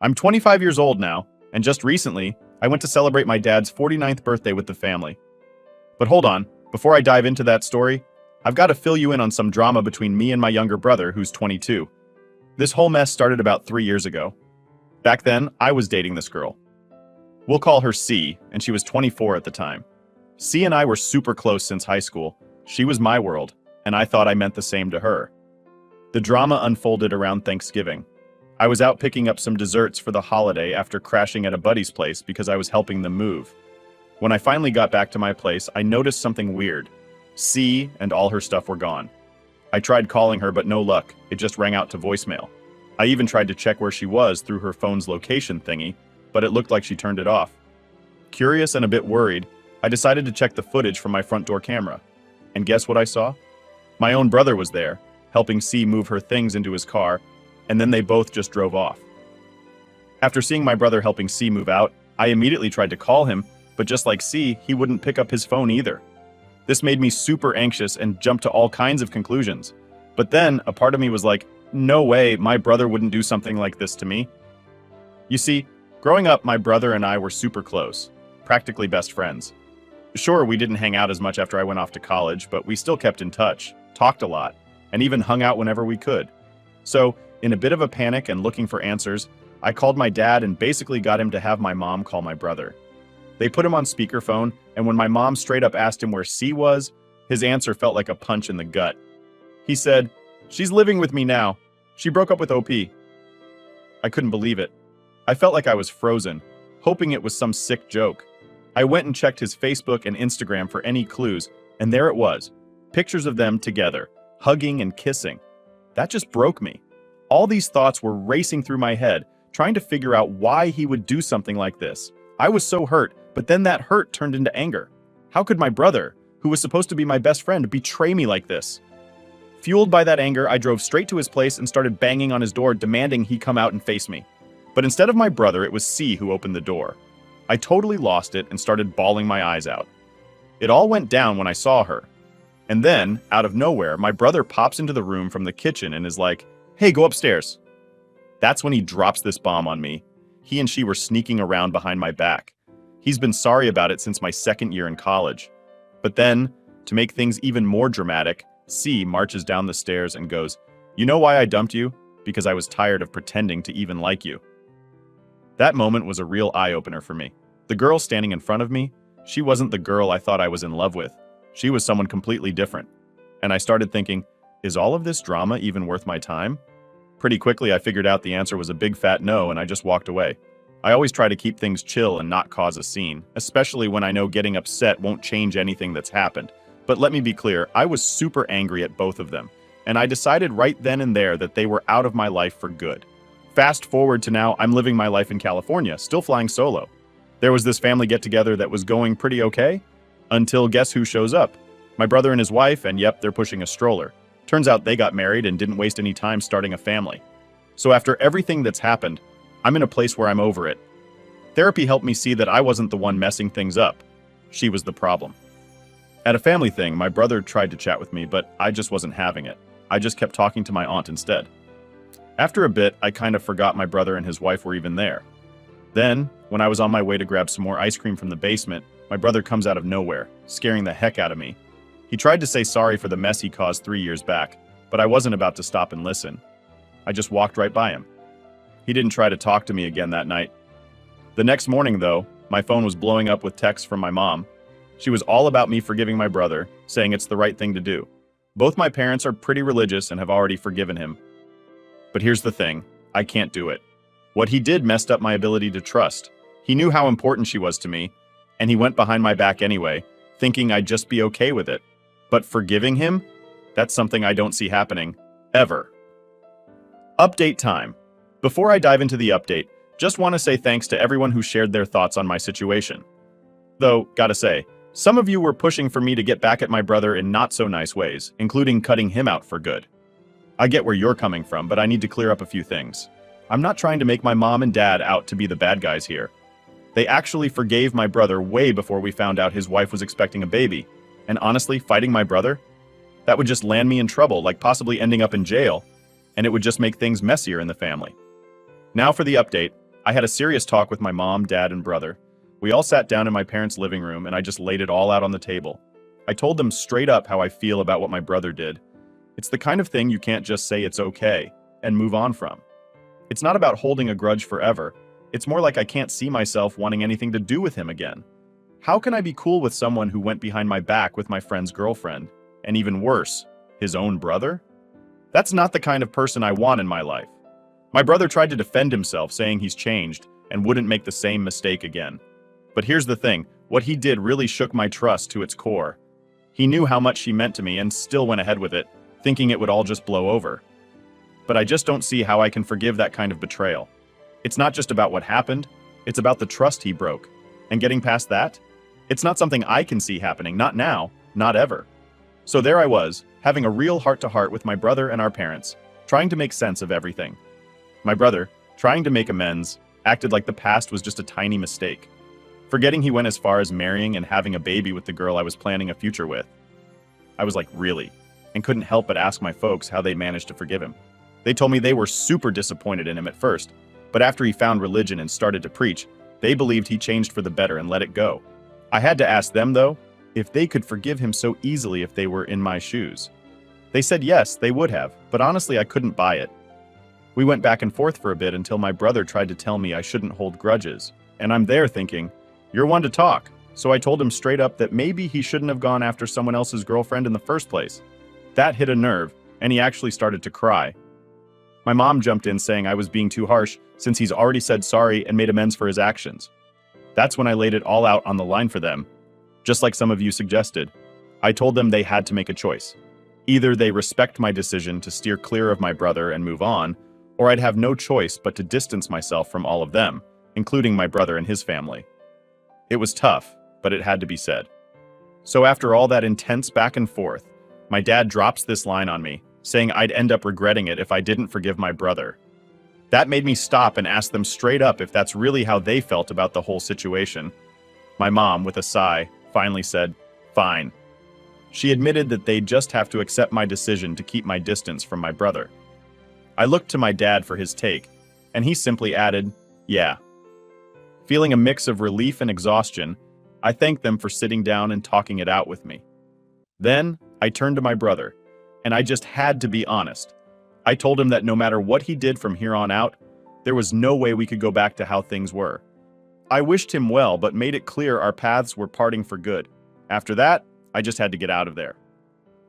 I'm 25 years old now, and just recently, I went to celebrate my dad's 49th birthday with the family. But hold on, before I dive into that story, I've got to fill you in on some drama between me and my younger brother, who's 22. This whole mess started about 3 years ago. Back then, I was dating this girl. We'll call her C, and she was 24 at the time. C and I were super close since high school. She was my world, and I thought I meant the same to her. The drama unfolded around Thanksgiving. I was out picking up some desserts for the holiday after crashing at a buddy's place because I was helping them move. When I finally got back to my place, I noticed something weird. C and all her stuff were gone. I tried calling her, but no luck. It just rang out to voicemail. I even tried to check where she was through her phone's location thingy, but it looked like she turned it off. Curious and a bit worried, I decided to check the footage from my front door camera. And guess what I saw? My own brother was there, helping C move her things into his car, and then they both just drove off. After seeing my brother helping C move out, I immediately tried to call him, but just like C, he wouldn't pick up his phone either. This made me super anxious and jumped to all kinds of conclusions. But then a part of me was like, no way, my brother wouldn't do something like this to me. You see, growing up, my brother and I were super close, practically best friends. Sure, we didn't hang out as much after I went off to college, but we still kept in touch, talked a lot, and even hung out whenever we could. So, in a bit of a panic and looking for answers, I called my dad and basically got him to have my mom call my brother. They put him on speakerphone, and when my mom straight up asked him where C was, his answer felt like a punch in the gut. He said, "She's living with me now. She broke up with OP." I couldn't believe it. I felt like I was frozen, hoping it was some sick joke. I went and checked his Facebook and Instagram for any clues, and there it was. Pictures of them together, hugging and kissing. That just broke me. All these thoughts were racing through my head, trying to figure out why he would do something like this. I was so hurt, but then that hurt turned into anger. How could my brother, who was supposed to be my best friend, betray me like this? Fueled by that anger, I drove straight to his place and started banging on his door, demanding he come out and face me. But instead of my brother, it was C who opened the door. I totally lost it and started bawling my eyes out. It all went down when I saw her. And then, out of nowhere, my brother pops into the room from the kitchen and is like, "Hey, go upstairs." That's when he drops this bomb on me. He and she were sneaking around behind my back. He's been sorry about it since my second year in college. But then, to make things even more dramatic, C marches down the stairs and goes, "You know why I dumped you? Because I was tired of pretending to even like you." That moment was a real eye-opener for me. The girl standing in front of me, she wasn't the girl I thought I was in love with. She was someone completely different. And I started thinking, is all of this drama even worth my time? Pretty quickly, I figured out the answer was a big fat no, and I just walked away. I always try to keep things chill and not cause a scene, especially when I know getting upset won't change anything that's happened. But let me be clear, I was super angry at both of them, and I decided right then and there that they were out of my life for good. Fast forward to now, I'm living my life in California, still flying solo. There was this family get-together that was going pretty okay, until guess who shows up? My brother and his wife, and yep, they're pushing a stroller. Turns out they got married and didn't waste any time starting a family. So after everything that's happened, I'm in a place where I'm over it. Therapy helped me see that I wasn't the one messing things up. She was the problem. At a family thing, my brother tried to chat with me, but I just wasn't having it. I just kept talking to my aunt instead. After a bit, I kind of forgot my brother and his wife were even there. Then, when I was on my way to grab some more ice cream from the basement, my brother comes out of nowhere, scaring the heck out of me. He tried to say sorry for the mess he caused 3 years back, but I wasn't about to stop and listen. I just walked right by him. He didn't try to talk to me again that night. The next morning, though, my phone was blowing up with texts from my mom. She was all about me forgiving my brother, saying it's the right thing to do. Both my parents are pretty religious and have already forgiven him. But here's the thing, I can't do it. What he did messed up my ability to trust. He knew how important she was to me, and he went behind my back anyway, thinking I'd just be okay with it. But forgiving him? That's something I don't see happening, ever. Update time. Before I dive into the update, just want to say thanks to everyone who shared their thoughts on my situation. Though, gotta say, some of you were pushing for me to get back at my brother in not so nice ways, including cutting him out for good. I get where you're coming from, but I need to clear up a few things. I'm not trying to make my mom and dad out to be the bad guys here. They actually forgave my brother way before we found out his wife was expecting a baby. And honestly, fighting my brother? That would just land me in trouble, like possibly ending up in jail, and it would just make things messier in the family. Now for the update. I had a serious talk with my mom, dad, and brother. We all sat down in my parents' living room and I just laid it all out on the table. I told them straight up how I feel about what my brother did. It's the kind of thing you can't just say it's okay and move on from. It's not about holding a grudge forever. It's more like I can't see myself wanting anything to do with him again. How can I be cool with someone who went behind my back with my friend's girlfriend? And even worse, his own brother? That's not the kind of person I want in my life. My brother tried to defend himself, saying he's changed and wouldn't make the same mistake again. But here's the thing, what he did really shook my trust to its core. He knew how much she meant to me and still went ahead with it, thinking it would all just blow over. But I just don't see how I can forgive that kind of betrayal. It's not just about what happened, it's about the trust he broke. And getting past that? It's not something I can see happening, not now, not ever. So there I was, having a real heart-to-heart with my brother and our parents, trying to make sense of everything. My brother, trying to make amends, acted like the past was just a tiny mistake, forgetting he went as far as marrying and having a baby with the girl I was planning a future with. I was like, really? And couldn't help but ask my folks how they managed to forgive him. They told me they were super disappointed in him at first, but after he found religion and started to preach, they believed he changed for the better and let it go. I had to ask them, though, if they could forgive him so easily if they were in my shoes. They said yes, they would have, but honestly I couldn't buy it. We went back and forth for a bit until my brother tried to tell me I shouldn't hold grudges, and I'm there thinking, you're one to talk. So I told him straight up that maybe he shouldn't have gone after someone else's girlfriend in the first place. That hit a nerve, and he actually started to cry. My mom jumped in saying I was being too harsh since he's already said sorry and made amends for his actions. That's when I laid it all out on the line for them. Just like some of you suggested, I told them they had to make a choice. Either they respect my decision to steer clear of my brother and move on, or I'd have no choice but to distance myself from all of them, including my brother and his family. It was tough, but it had to be said. So after all that intense back and forth, my dad drops this line on me, saying I'd end up regretting it if I didn't forgive my brother. That made me stop and ask them straight up if that's really how they felt about the whole situation. My mom, with a sigh, finally said, fine. She admitted that they'd just have to accept my decision to keep my distance from my brother. I looked to my dad for his take, and he simply added, yeah. Feeling a mix of relief and exhaustion, I thanked them for sitting down and talking it out with me. Then, I turned to my brother, and I just had to be honest. I told him that no matter what he did from here on out, there was no way we could go back to how things were. I wished him well, but made it clear our paths were parting for good. After that, I just had to get out of there.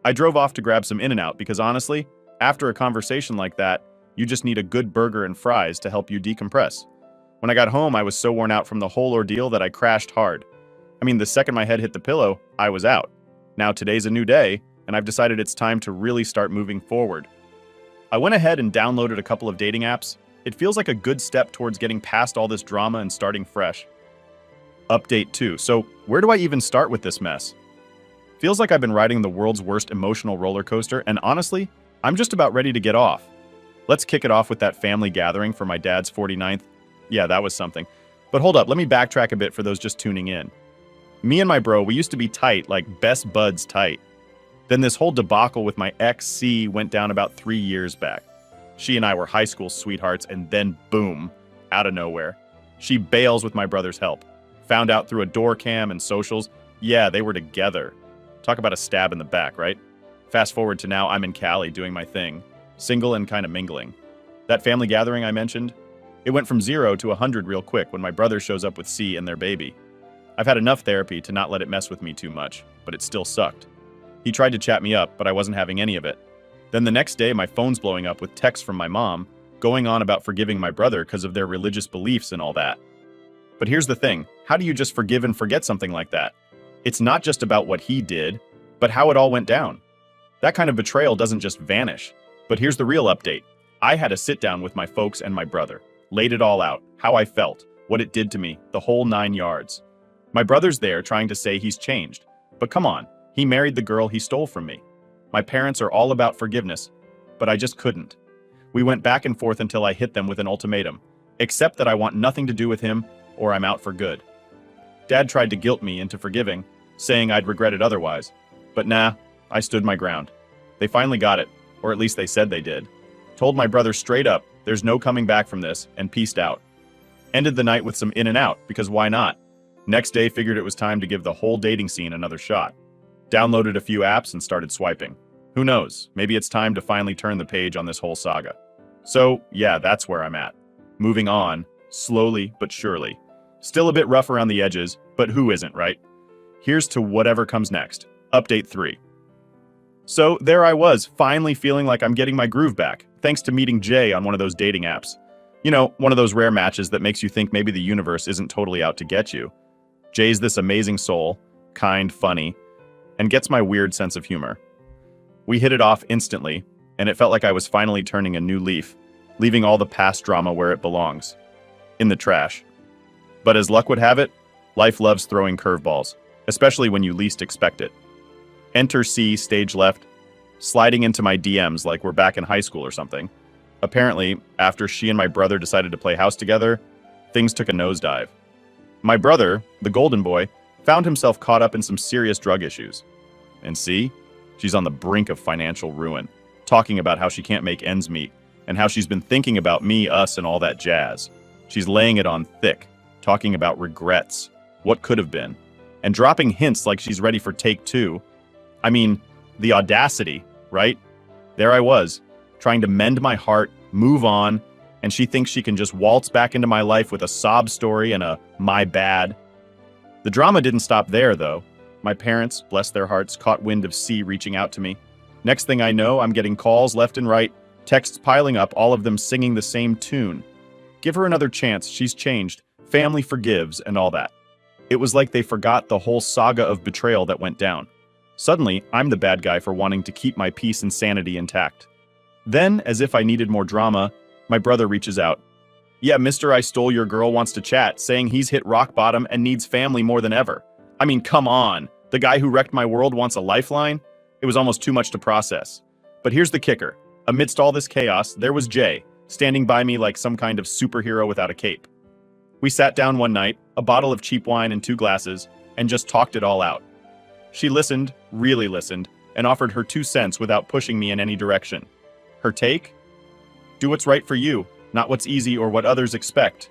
I drove off to grab some In-N-Out because honestly, after a conversation like that, you just need a good burger and fries to help you decompress. When I got home, I was so worn out from the whole ordeal that I crashed hard. I mean, the second my head hit the pillow, I was out. Now today's a new day, and I've decided it's time to really start moving forward. I went ahead and downloaded a couple of dating apps. It feels like a good step towards getting past all this drama and starting fresh. Update 2. So, where do I even start with this mess? Feels like I've been riding the world's worst emotional roller coaster, and honestly, I'm just about ready to get off. Let's kick it off with that family gathering for my dad's 49th. Yeah, that was something. But hold up, let me backtrack a bit for those just tuning in. Me and my bro, we used to be tight, like best buds tight. Then this whole debacle with my ex C went down about 3 years back. She and I were high school sweethearts, and then boom, out of nowhere. She bails with my brother's help. Found out through a door cam and socials, yeah, they were together. Talk about a stab in the back, right? Fast forward to now, I'm in Cali doing my thing. Single and kind of mingling. That family gathering I mentioned, it went from 0 to 100 real quick when my brother shows up with C and their baby. I've had enough therapy to not let it mess with me too much, but it still sucked. He tried to chat me up, but I wasn't having any of it. Then the next day, my phone's blowing up with texts from my mom, going on about forgiving my brother because of their religious beliefs and all that. But here's the thing, how do you just forgive and forget something like that? It's not just about what he did, but how it all went down. That kind of betrayal doesn't just vanish. But here's the real update. I had a sit down with my folks and my brother, laid it all out, how I felt, what it did to me, the whole 9 yards. My brother's there trying to say he's changed, but come on, he married the girl he stole from me. My parents are all about forgiveness, but I just couldn't. We went back and forth until I hit them with an ultimatum, accept that I want nothing to do with him or I'm out for good. Dad tried to guilt me into forgiving, saying I'd regret it otherwise, but nah, I stood my ground. They finally got it, or at least they said they did. Told my brother straight up, there's no coming back from this, and peaced out. Ended the night with some in and out, because why not? Next day, figured it was time to give the whole dating scene another shot. Downloaded a few apps and started swiping. Who knows, maybe it's time to finally turn the page on this whole saga. So, yeah, that's where I'm at. Moving on, slowly but surely. Still a bit rough around the edges, but who isn't, right? Here's to whatever comes next. Update 3. So there I was, finally feeling like I'm getting my groove back, thanks to meeting Jay on one of those dating apps. You know, one of those rare matches that makes you think maybe the universe isn't totally out to get you. Jay's this amazing soul, kind, funny, and gets my weird sense of humor. We hit it off instantly, and it felt like I was finally turning a new leaf, leaving all the past drama where it belongs, in the trash. But as luck would have it, life loves throwing curveballs, especially when you least expect it. Enter C, stage left, sliding into my DMs like we're back in high school or something. Apparently, after she and my brother decided to play house together, things took a nosedive. My brother, the golden boy, found himself caught up in some serious drug issues. And C, she's on the brink of financial ruin, talking about how she can't make ends meet, and how she's been thinking about me, us, and all that jazz. She's laying it on thick, talking about regrets, what could have been, and dropping hints like she's ready for take 2. I mean, the audacity, right? There I was, trying to mend my heart, move on, and she thinks she can just waltz back into my life with a sob story and a my bad. The drama didn't stop there, though. My parents, bless their hearts, caught wind of C reaching out to me. Next thing I know, I'm getting calls left and right, texts piling up, all of them singing the same tune. Give her another chance, she's changed, family forgives, and all that. It was like they forgot the whole saga of betrayal that went down. Suddenly, I'm the bad guy for wanting to keep my peace and sanity intact. Then, as if I needed more drama, my brother reaches out. Yeah, Mr. I Stole Your Girl wants to chat, saying he's hit rock bottom and needs family more than ever. I mean, come on. The guy who wrecked my world wants a lifeline? It was almost too much to process. But here's the kicker. Amidst all this chaos, there was Jay, standing by me like some kind of superhero without a cape. We sat down one night, a bottle of cheap wine and 2 glasses, and just talked it all out. She listened, really listened, and offered her 2 cents without pushing me in any direction. Her take? Do what's right for you, not what's easy or what others expect.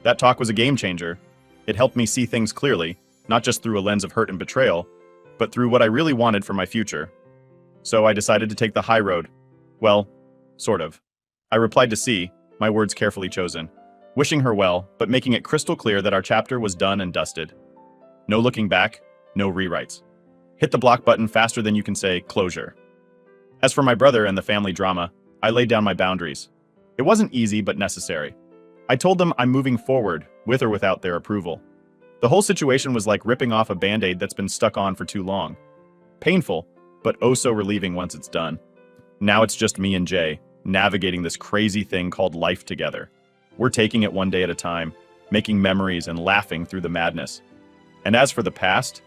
That talk was a game changer. It helped me see things clearly, not just through a lens of hurt and betrayal, but through what I really wanted for my future. So I decided to take the high road. Well, sort of. I replied to C, my words carefully chosen, wishing her well, but making it crystal clear that our chapter was done and dusted. No looking back, no rewrites. Hit the block button faster than you can say closure. As for my brother and the family drama, I laid down my boundaries. It wasn't easy, but necessary. I told them I'm moving forward, with or without their approval. The whole situation was like ripping off a band-aid that's been stuck on for too long. Painful, but oh so relieving once it's done. Now it's just me and Jay, navigating this crazy thing called life together. We're taking it one day at a time, making memories and laughing through the madness. And as for the past,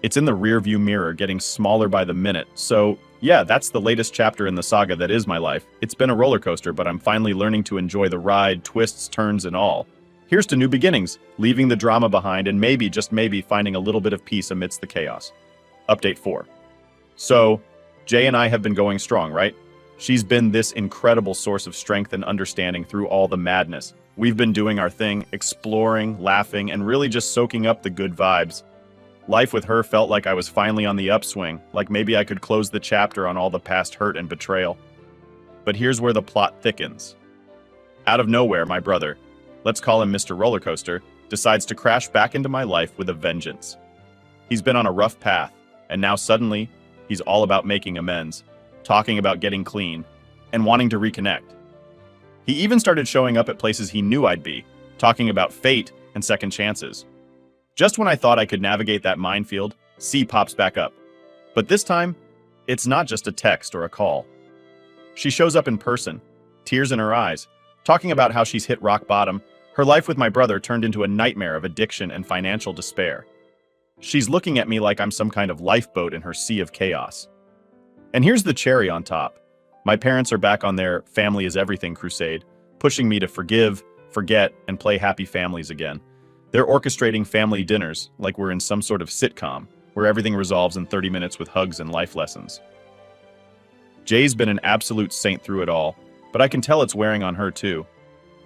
it's in the rearview mirror, getting smaller by the minute. So yeah, that's the latest chapter in the saga that is my life. It's been a roller coaster, but I'm finally learning to enjoy the ride, twists, turns, and all. Here's to new beginnings, leaving the drama behind and maybe, just maybe, finding a little bit of peace amidst the chaos. Update 4. So, Jay and I have been going strong, right? She's been this incredible source of strength and understanding through all the madness. We've been doing our thing, exploring, laughing, and really just soaking up the good vibes. Life with her felt like I was finally on the upswing, like maybe I could close the chapter on all the past hurt and betrayal. But here's where the plot thickens. Out of nowhere, my brother, let's call him Mr. Rollercoaster, decides to crash back into my life with a vengeance. He's been on a rough path, and now suddenly, he's all about making amends, talking about getting clean, and wanting to reconnect. He even started showing up at places he knew I'd be, talking about fate and second chances. Just when I thought I could navigate that minefield, C pops back up. But this time, it's not just a text or a call. She shows up in person, tears in her eyes, talking about how she's hit rock bottom. Her life with my brother turned into a nightmare of addiction and financial despair. She's looking at me like I'm some kind of lifeboat in her sea of chaos. And here's the cherry on top. My parents are back on their family is everything crusade, pushing me to forgive, forget, and play happy families again. They're orchestrating family dinners like we're in some sort of sitcom, where everything resolves in 30 minutes with hugs and life lessons. Jay's been an absolute saint through it all, but I can tell it's wearing on her too.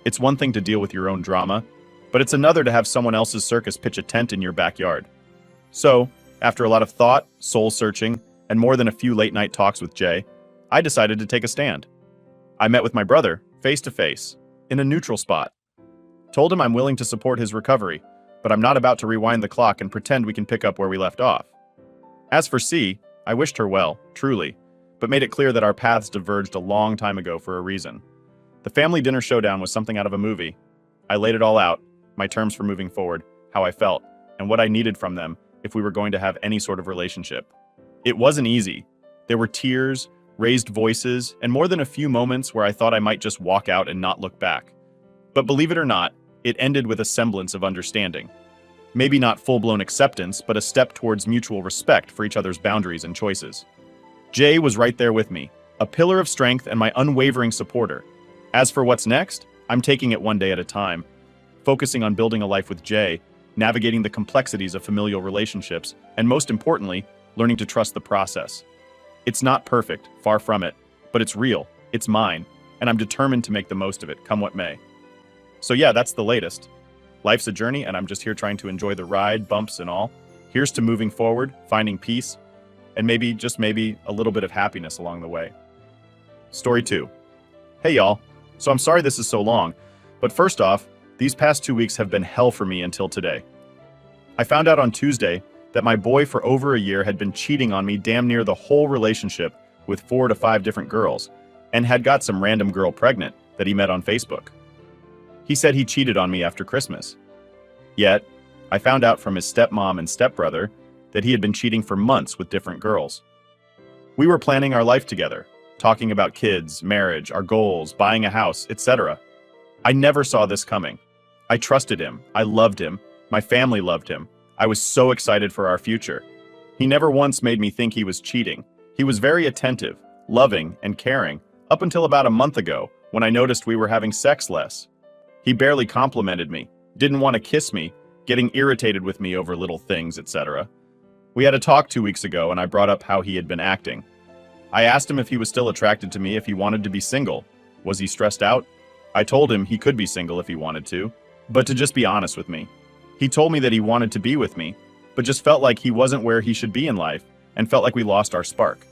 It's one thing to deal with your own drama, but it's another to have someone else's circus pitch a tent in your backyard. So, after a lot of thought, soul-searching, and more than a few late-night talks with Jay, I decided to take a stand. I met with my brother, face-to-face, in a neutral spot. Told him I'm willing to support his recovery, but I'm not about to rewind the clock and pretend we can pick up where we left off. As for C, I wished her well, truly, but made it clear that our paths diverged a long time ago for a reason. The family dinner showdown was something out of a movie. I laid it all out, my terms for moving forward, how I felt, and what I needed from them if we were going to have any sort of relationship. It wasn't easy. There were tears, raised voices, and more than a few moments where I thought I might just walk out and not look back. But believe it or not, it ended with a semblance of understanding. Maybe not full-blown acceptance, but a step towards mutual respect for each other's boundaries and choices. Jay was right there with me, a pillar of strength and my unwavering supporter. As for what's next, I'm taking it one day at a time, focusing on building a life with Jay, navigating the complexities of familial relationships, and most importantly, learning to trust the process. It's not perfect, far from it, but it's real, it's mine, and I'm determined to make the most of it, come what may. So yeah, that's the latest. Life's a journey, and I'm just here trying to enjoy the ride, bumps and all. Here's to moving forward, finding peace, and maybe, just maybe, a little bit of happiness along the way. Story 2. Hey y'all, so I'm sorry this is so long, but first off, these past 2 weeks have been hell for me until today. I found out on Tuesday that my boy for over a year had been cheating on me damn near the whole relationship with 4 to 5 different girls, and had got some random girl pregnant that he met on Facebook. He said he cheated on me after Christmas. Yet, I found out from his stepmom and stepbrother that he had been cheating for months with different girls. We were planning our life together, talking about kids, marriage, our goals, buying a house, etc. I never saw this coming. I trusted him, I loved him, my family loved him. I was so excited for our future. He never once made me think he was cheating. He was very attentive, loving, and caring, up until about a month ago, when I noticed we were having sex less. He barely complimented me, didn't want to kiss me, getting irritated with me over little things, etc. We had a talk 2 weeks ago and I brought up how he had been acting. I asked him if he was still attracted to me if he wanted to be single. Was he stressed out? I told him he could be single if he wanted to, but to just be honest with me. He told me that he wanted to be with me, but just felt like he wasn't where he should be in life and felt like we lost our spark.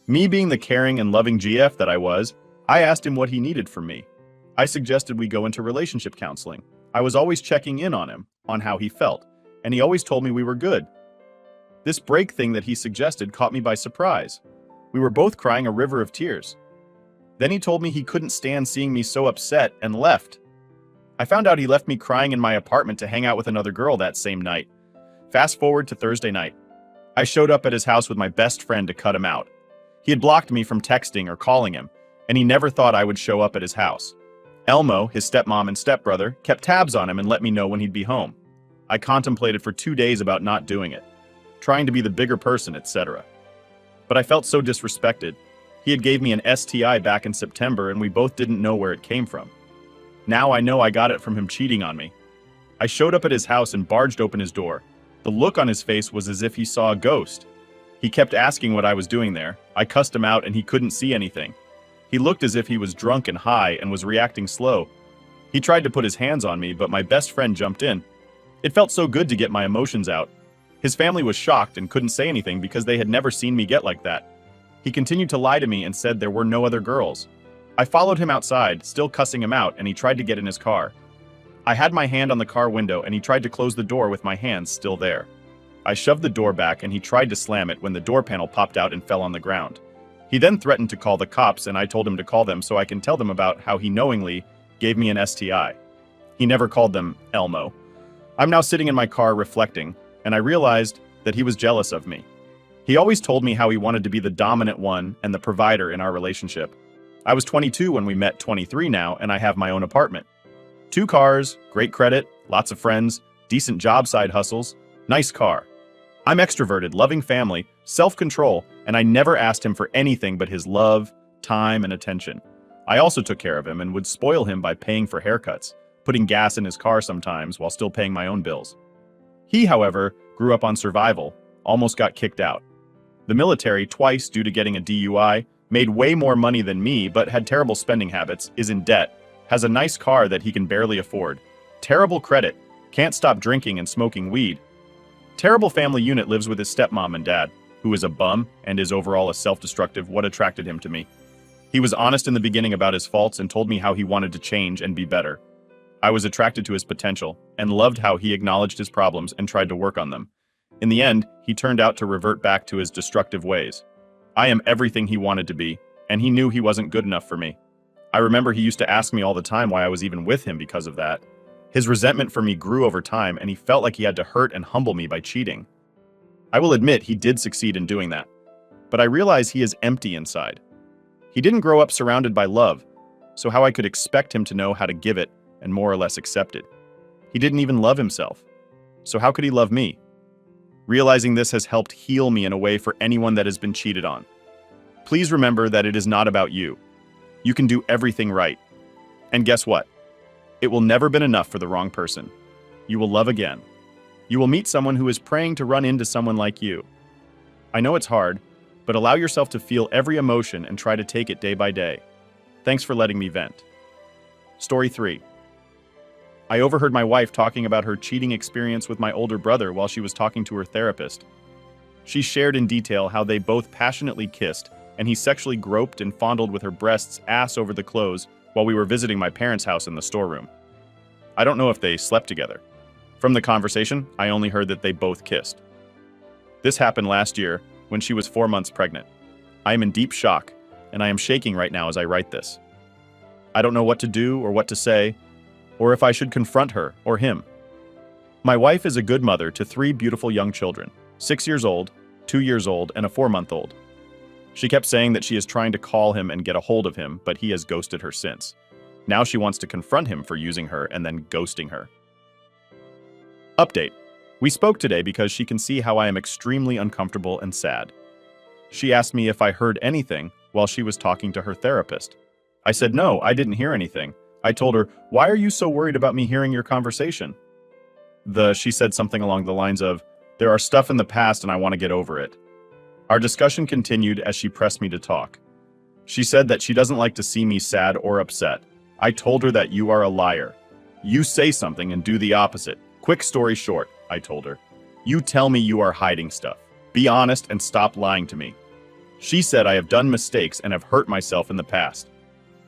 Me being the caring and loving GF that I was, I asked him what he needed from me. I suggested we go into relationship counseling. I was always checking in on him, on how he felt, and he always told me we were good. This break thing that he suggested caught me by surprise. We were both crying a river of tears. Then he told me he couldn't stand seeing me so upset and left. I found out he left me crying in my apartment to hang out with another girl that same night. Fast forward to Thursday night. I showed up at his house with my best friend to cut him out. He had blocked me from texting or calling him, and he never thought I would show up at his house. Elmo, his stepmom and stepbrother, kept tabs on him and let me know when he'd be home. I contemplated for 2 days about not doing it, trying to be the bigger person, etc. But I felt so disrespected. He had gave me an STI back in September and we both didn't know where it came from. Now I know I got it from him cheating on me. I showed up at his house and barged open his door. The look on his face was as if he saw a ghost. He kept asking what I was doing there. I cussed him out and he couldn't see anything. He looked as if he was drunk and high and was reacting slow. He tried to put his hands on me, but my best friend jumped in. It felt so good to get my emotions out. His family was shocked and couldn't say anything because they had never seen me get like that. He continued to lie to me and said there were no other girls. I followed him outside, still cussing him out, and he tried to get in his car. I had my hand on the car window and he tried to close the door with my hands still there. I shoved the door back and he tried to slam it when the door panel popped out and fell on the ground. He then threatened to call the cops and I told him to call them so I can tell them about how he knowingly gave me an STI. He never called them Elmo. I'm now sitting in my car reflecting, and I realized that he was jealous of me. He always told me how he wanted to be the dominant one and the provider in our relationship. I was 22 when we met, 23 now, and I have my own apartment. 2 cars, great credit, lots of friends, decent job side hustles, nice car. I'm extroverted, loving family, self-control, and I never asked him for anything but his love, time, and attention. I also took care of him and would spoil him by paying for haircuts, putting gas in his car sometimes while still paying my own bills. He, however, grew up on survival, almost got kicked out. The military twice due to getting a DUI, made way more money than me but had terrible spending habits, is in debt, has a nice car that he can barely afford, terrible credit, can't stop drinking and smoking weed. Terrible family unit, lives with his stepmom and dad, who is a bum and is overall a self-destructive. What attracted him to me? He was honest in the beginning about his faults and told me how he wanted to change and be better. I was attracted to his potential and loved how he acknowledged his problems and tried to work on them. In the end, he turned out to revert back to his destructive ways. I am everything he wanted to be, and he knew he wasn't good enough for me. I remember he used to ask me all the time why I was even with him because of that. His resentment for me grew over time, and he felt like he had to hurt and humble me by cheating. I will admit he did succeed in doing that, but I realize he is empty inside. He didn't grow up surrounded by love, so how I could expect him to know how to give it and more or less accept it? He didn't even love himself, so how could he love me? Realizing this has helped heal me in a way for anyone that has been cheated on. Please remember that it is not about you. You can do everything right. And guess what? It will never been enough for the wrong person. You will love again. You will meet someone who is praying to run into someone like you. I know it's hard, but allow yourself to feel every emotion and try to take it day by day. Thanks for letting me vent. Story 3. I overheard my wife talking about her cheating experience with my older brother while she was talking to her therapist. She shared in detail how they both passionately kissed, and he sexually groped and fondled with her breasts, ass over the clothes, while we were visiting my parents' house in the storeroom. I don't know if they slept together. From the conversation, I only heard that they both kissed. This happened last year when she was 4 months pregnant. I am in deep shock, and I am shaking right now as I write this. I don't know what to do or what to say, or if I should confront her or him. My wife is a good mother to 3 beautiful young children, 6 years old, 2 years old, and a 4-month-old. She kept saying that she is trying to call him and get a hold of him, but he has ghosted her since. Now she wants to confront him for using her and then ghosting her. Update. We spoke today because she can see how I am extremely uncomfortable and sad. She asked me if I heard anything while she was talking to her therapist. I said no, I didn't hear anything. I told her, "Why are you so worried about me hearing your conversation?" She said something along the lines of, "There are stuff in the past and I want to get over it." Our discussion continued as she pressed me to talk. She said that she doesn't like to see me sad or upset. I told her that you are a liar. You say something and do the opposite. Quick story short, I told her. You tell me you are hiding stuff. Be honest and stop lying to me. She said I have done mistakes and have hurt myself in the past.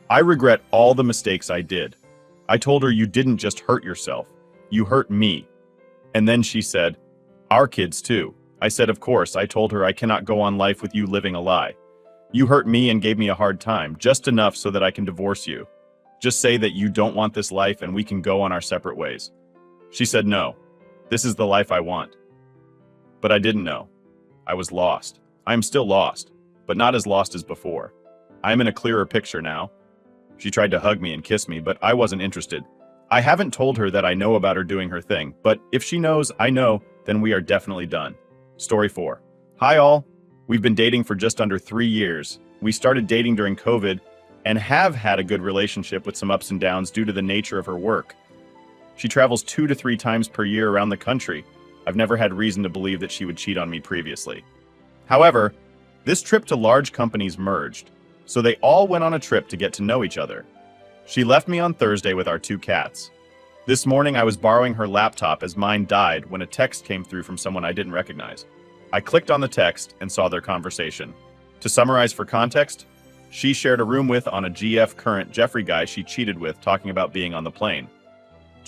I regret all the mistakes I did. I told her you didn't just hurt yourself, you hurt me. And then she said, "Our kids too." I said, "Of course." I told her I cannot go on life with you living a lie. You hurt me and gave me a hard time, just enough so that I can divorce you. Just say that you don't want this life and we can go on our separate ways. She said, "No, this is the life I want." But I didn't know. I was lost. I am still lost, but not as lost as before. I am in a clearer picture now. She tried to hug me and kiss me, but I wasn't interested. I haven't told her that I know about her doing her thing, but if she knows I know, then we are definitely done. Story 4. Hi all. We've been dating for just under 3 years. We started dating during COVID and have had a good relationship with some ups and downs due to the nature of her work. She travels 2 to 3 times per year around the country. I've never had reason to believe that she would cheat on me previously. However, this trip to large companies merged, so they all went on a trip to get to know each other. She left me on Thursday with our 2 cats. This morning I was borrowing her laptop as mine died when a text came through from someone I didn't recognize. I clicked on the text and saw their conversation. To summarize for context, she shared a room with on a GF current Jeffrey guy she cheated with, talking about being on the plane.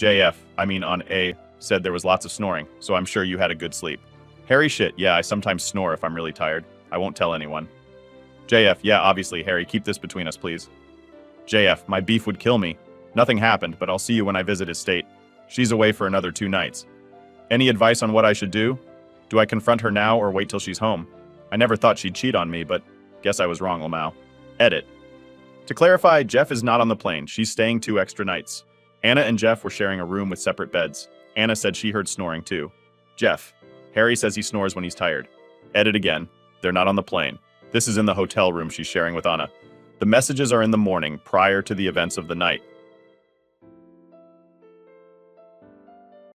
On A, said there was lots of snoring, so I'm sure you had a good sleep. Harry, shit, yeah, I sometimes snore if I'm really tired. I won't tell anyone. JF, yeah, obviously, Harry, keep this between us, please. JF, my beef would kill me. Nothing happened, but I'll see you when I visit his state. She's away for another 2 nights. Any advice on what I should do? Do I confront her now or wait till she's home? I never thought she'd cheat on me, but guess I was wrong, Lamau. Edit. To clarify, Jeff is not on the plane. She's staying 2 extra nights. Anna and Jeff were sharing a room with separate beds. Anna said she heard snoring too. Jeff. Harry says he snores when he's tired. Edit again. They're not on the plane. This is in the hotel room she's sharing with Anna. The messages are in the morning, prior to the events of the night.